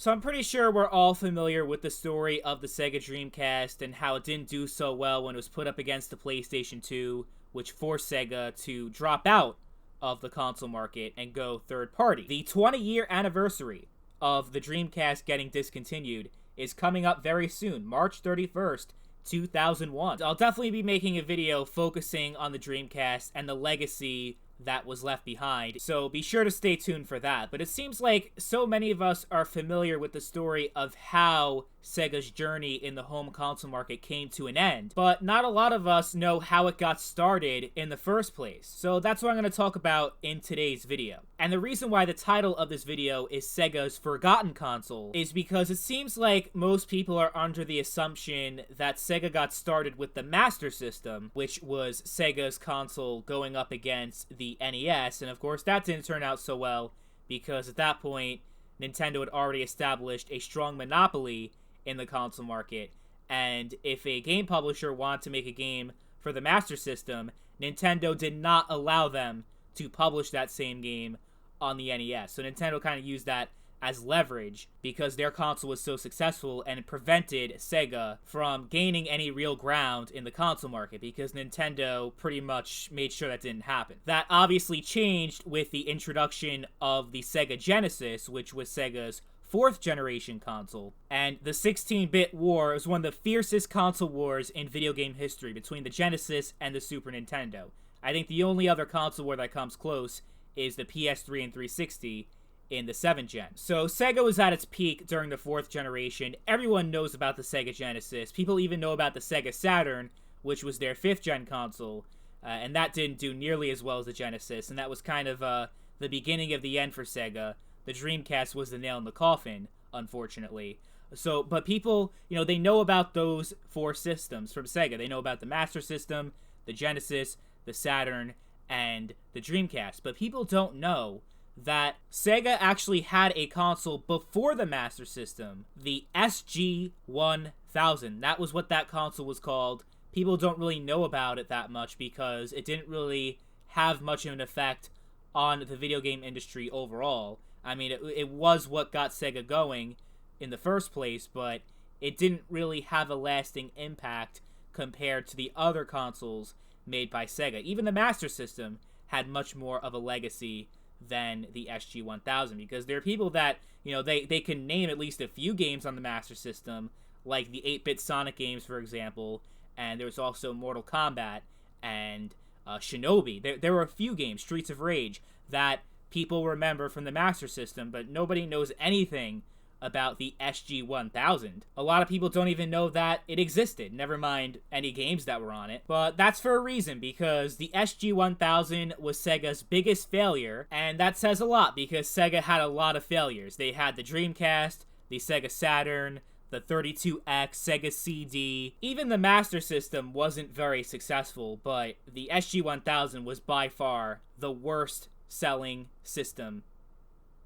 So I'm pretty sure we're all familiar with the story of the Sega Dreamcast and how it didn't do so well when it was put up against the PlayStation 2, which forced Sega to drop out of the console market and go third party. The 20-year anniversary of the Dreamcast getting discontinued is coming up very soon, March 31st, 2001. I'll definitely be making a video focusing on the Dreamcast and the legacy that was left behind, so be sure to stay tuned for that. But it seems like so many of us are familiar with the story of how Sega's journey in the home console market came to an end, but not a lot of us know how it got started in the first place. So that's what I'm going to talk about in today's video. And the reason why the title of this video is Sega's Forgotten Console is because it seems like most people are under the assumption that Sega got started with the Master System, which was Sega's console going up against the NES, and of course that didn't turn out so well because at that point Nintendo had already established a strong monopoly in the console market, and if a game publisher wanted to make a game for the Master System, Nintendo did not allow them to publish that same game on the NES. So Nintendo kind of used that as leverage because their console was so successful, and it prevented Sega from gaining any real ground in the console market because Nintendo pretty much made sure that didn't happen. That obviously changed with the introduction of the Sega Genesis, which was Sega's fourth generation console, and the 16-bit war was one of the fiercest console wars in video game history between the Genesis and the Super Nintendo. I think the only other console war that comes close is the PS3 and 360 in the 7th gen. So Sega was at its peak during the 4th generation. Everyone knows about the Sega Genesis. People even know about the Sega Saturn, which was their 5th gen console, and that didn't do nearly as well as the Genesis, and that was kind of the beginning of the end for Sega. The Dreamcast was the nail in the coffin, unfortunately. So, but people, they know about those 4 systems from Sega. They know about the Master System, the Genesis, the Saturn, and the Dreamcast. But people don't know that Sega actually had a console before the Master System, the SG-1000. That was what that console was called. People don't really know about it that much because it didn't really have much of an effect on the video game industry overall. I mean, it was what got Sega going in the first place, but it didn't really have a lasting impact compared to the other consoles made by Sega. Even the Master System had much more of a legacy than the SG-1000, because there are people that, they can name at least a few games on the Master System, like the 8-bit Sonic games, for example, and there was also Mortal Kombat and Shinobi. There were a few games, Streets of Rage, that people remember from the Master System, but nobody knows anything about the SG-1000. A lot of people don't even know that it existed, never mind any games that were on it. But that's for a reason, because the SG-1000 was Sega's biggest failure, and that says a lot because Sega had a lot of failures. They had the Dreamcast, the Sega Saturn, the 32X, Sega CD. Even the Master System wasn't very successful, but the SG-1000 was by far the worst selling system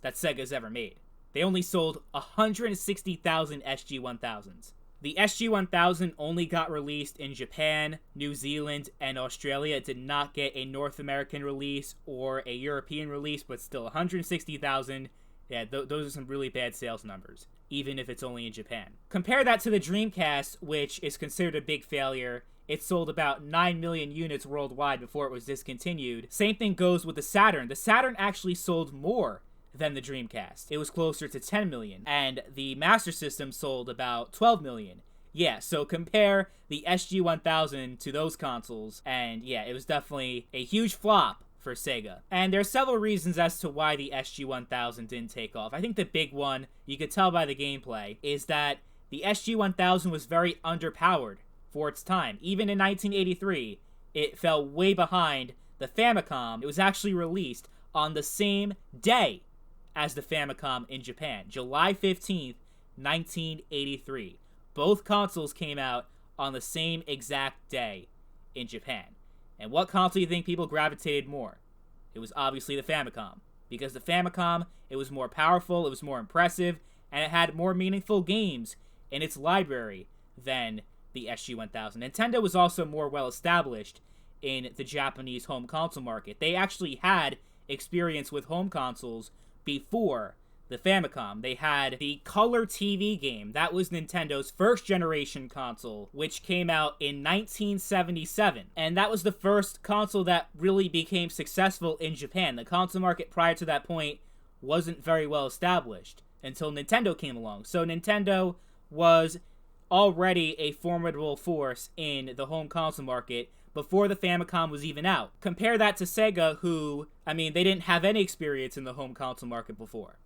that Sega's ever made. They only sold 160,000 SG-1000s. The SG-1000 only got released in Japan, New Zealand, and Australia. It did not get a North American release or a European release, but still 160,000. Yeah, those are some really bad sales numbers, even if it's only in Japan. Compare that to the Dreamcast, which is considered a big failure. It sold about 9 million units worldwide before it was discontinued. Same thing goes with the Saturn. The Saturn actually sold more than the Dreamcast. It was closer to 10 million. And the Master System sold about 12 million. Yeah, so compare the SG-1000 to those consoles, and yeah, it was definitely a huge flop for Sega. And there are several reasons as to why the SG-1000 didn't take off. I think the big one, you could tell by the gameplay, is that the SG-1000 was very underpowered for its time. Even in 1983, it fell way behind the Famicom. It was actually released on the same day as the Famicom in Japan, July 15th, 1983. Both consoles came out on the same exact day in Japan. And what console do you think people gravitated more? It was obviously the Famicom. Because the Famicom, it was more powerful, it was more impressive, and it had more meaningful games in its library than the SG-1000. Nintendo was also more well established in the Japanese home console market. They actually had experience with home consoles before the Famicom. They had the Color TV game. That was Nintendo's first generation console, which came out in 1977. And that was the first console that really became successful in Japan. The console market prior to that point wasn't very well established until Nintendo came along. So Nintendo was already a formidable force in the home console market before the Famicom was even out. Compare that to Sega, who, I mean, they didn't have any experience in the home console market before.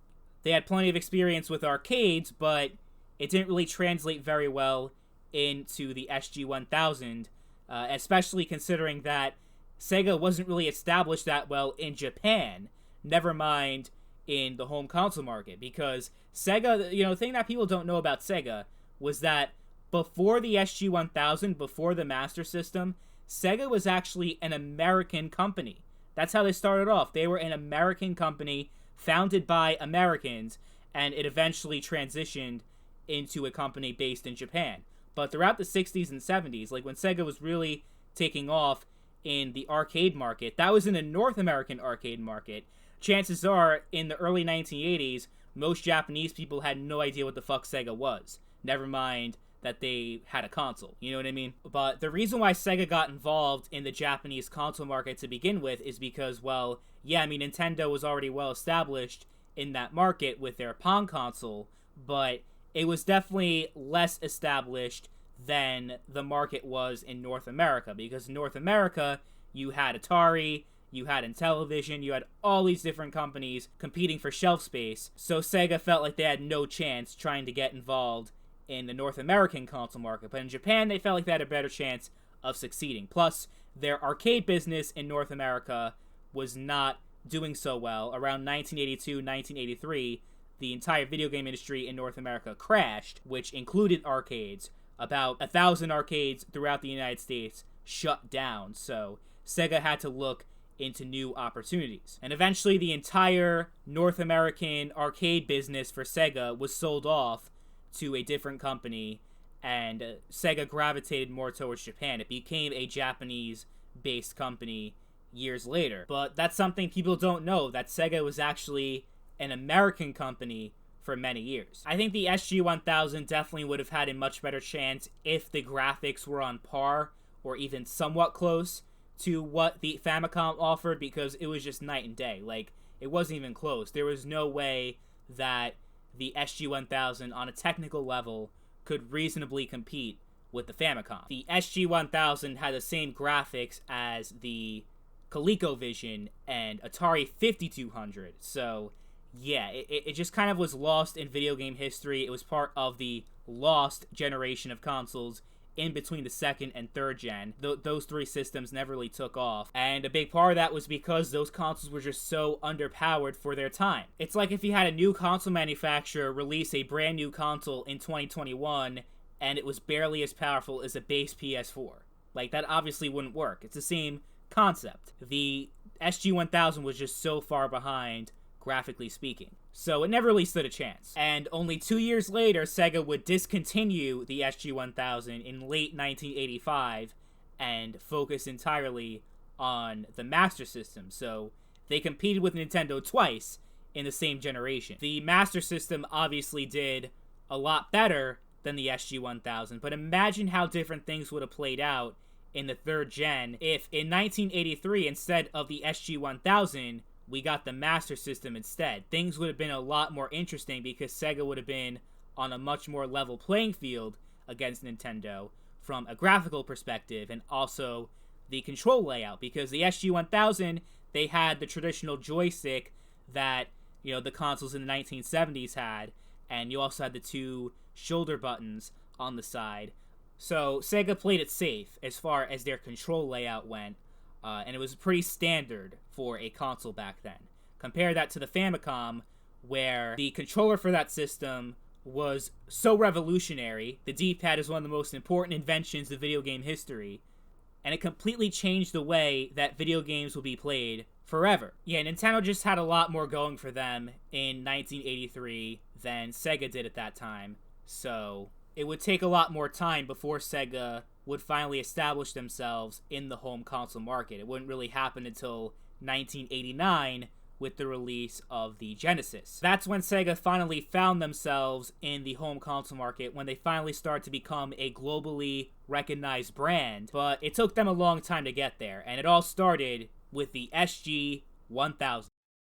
They had plenty of experience with arcades, but it didn't really translate very well into the SG-1000, especially considering that Sega wasn't really established that well in Japan, never mind in the home console market, because Sega, the thing that people don't know about Sega was that before the SG-1000, before the Master System, Sega was actually an American company. That's how they started off. They were an American company founded by Americans, and it eventually transitioned into a company based in Japan. But throughout the 60s and 70s, like when Sega was really taking off in the arcade market, that was in the North American arcade market. Chances are, in the early 1980s, most Japanese people had no idea what the fuck Sega was. Never mind that they had a console, you know what I mean? But the reason why Sega got involved in the Japanese console market to begin with is because, well, yeah, I mean, Nintendo was already well established in that market with their Pong console, but it was definitely less established than the market was in North America, because in North America, you had Atari, you had Intellivision, you had all these different companies competing for shelf space, so Sega felt like they had no chance trying to get involved in the North American console market. But in Japan, they felt like they had a better chance of succeeding. Plus, their arcade business in North America was not doing so well. Around 1982, 1983, the entire video game industry in North America crashed, which included arcades. About 1,000 arcades throughout the United States shut down, so Sega had to look into new opportunities. And eventually, the entire North American arcade business for Sega was sold off to a different company, and Sega gravitated more towards Japan. It became a Japanese-based company years later. But that's something people don't know, that Sega was actually an American company for many years. I think the SG-1000 definitely would have had a much better chance if the graphics were on par, or even somewhat close to what the Famicom offered, because it was just night and day. Like, it wasn't even close. There was no way that the SG-1000 on a technical level could reasonably compete with the Famicom. The SG-1000 had the same graphics as the ColecoVision and Atari 5200, so yeah, it just kind of was lost in video game history. It was part of the lost generation of consoles in between the second and third gen. Those three systems never really took off, and a big part of that was because those consoles were just so underpowered for their time. It's like if you had a new console manufacturer release a brand new console in 2021 and it was barely as powerful as a base PS4. Like, that obviously wouldn't work. It's the same concept. The SG-1000 was just so far behind, graphically speaking. So it never really stood a chance. And only 2 years later, Sega would discontinue the SG-1000 in late 1985 and focus entirely on the Master System. So they competed with Nintendo twice in the same generation. The Master System obviously did a lot better than the SG-1000, but imagine how different things would have played out in the third gen if in 1983, instead of the SG-1000, we got the Master System instead. Things would have been a lot more interesting because Sega would have been on a much more level playing field against Nintendo from a graphical perspective, and also the control layout, because the SG-1000, they had the traditional joystick that, the consoles in the 1970s had, and you also had the two shoulder buttons on the side. So Sega played it safe as far as their control layout went, and it was pretty standard for a console back then. Compare that to the Famicom, where the controller for that system was so revolutionary. The D-pad is one of the most important inventions of video game history, and it completely changed the way that video games will be played forever. Yeah, Nintendo just had a lot more going for them in 1983 than Sega did at that time, so it would take a lot more time before Sega would finally establish themselves in the home console market. It wouldn't really happen until 1989, with the release of the Genesis. That's when Sega finally found themselves in the home console market, when they finally started to become a globally recognized brand, but it took them a long time to get there, and it all started with the SG-1000.